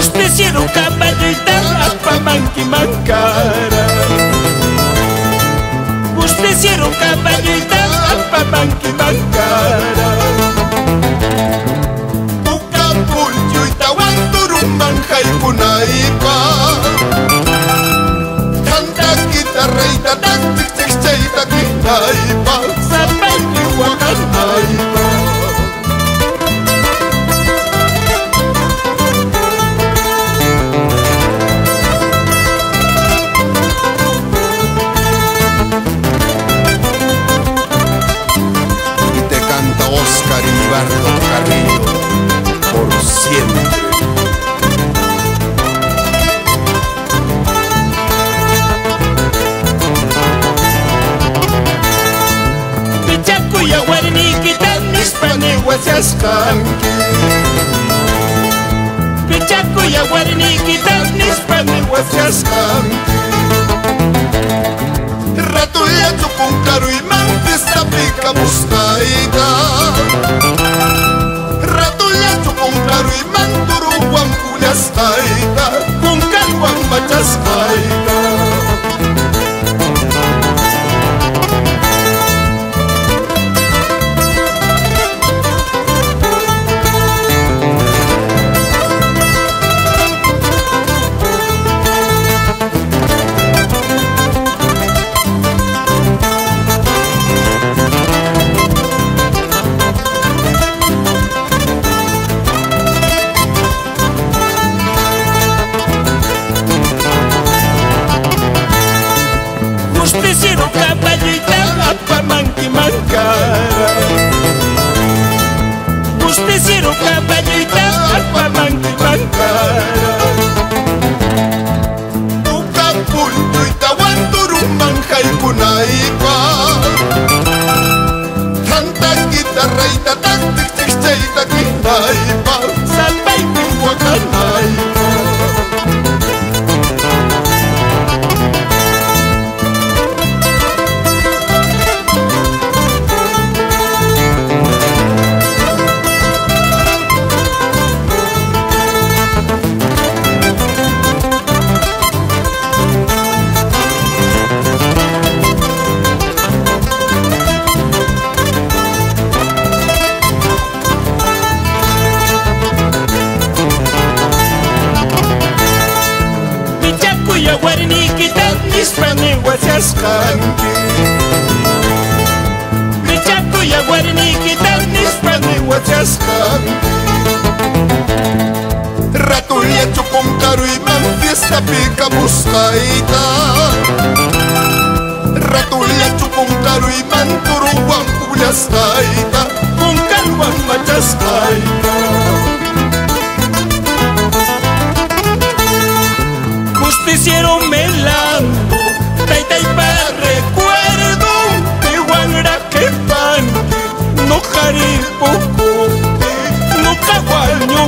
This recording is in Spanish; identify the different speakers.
Speaker 1: Justiciero caballita pa manqui mancara. Justiciero caballita pa manqui mancara.
Speaker 2: Ukapulyo itawan turumang kay kunaipa. Tanta gitarra itatak tik chay takinaipa.
Speaker 1: Sabay
Speaker 2: Wakanaipa. Oscar Ilibardo Carrillo, por siempre.
Speaker 1: Pichaco y aguarniquita,
Speaker 2: Nispanehuasiascanqui.
Speaker 1: Pichaco y aguarniquita,
Speaker 2: Nispanehuasiascanqui. Ratulla chupuncaru y mantista pica buscaita. Ratulla chupuncaru y manturu guampullastaita. Puncal guambachastaita.
Speaker 1: Justiciero caballita pa manqui mancara. Justiciero caballita pa manqui mancara.
Speaker 2: Ukapulyo itawan turumang kay kunaipa. Tanta gitarra itatak tik chay takinaipa.
Speaker 1: Sabay
Speaker 2: Wakanaipa.
Speaker 1: aguarniquita,
Speaker 2: Nispanehuasiascanqui.
Speaker 1: Pichaco y aguarniquita,
Speaker 2: Nispanehuasiascanqui. Ratulla chupuncaru y manfiesta pica buscaita. Ratulla chupuncaru y manturu guampullastaita. Puncal guambachastaita.
Speaker 1: Justiciero melando, taita y pa recuerdo de guangra que panque, no jaripoco, no caguaño.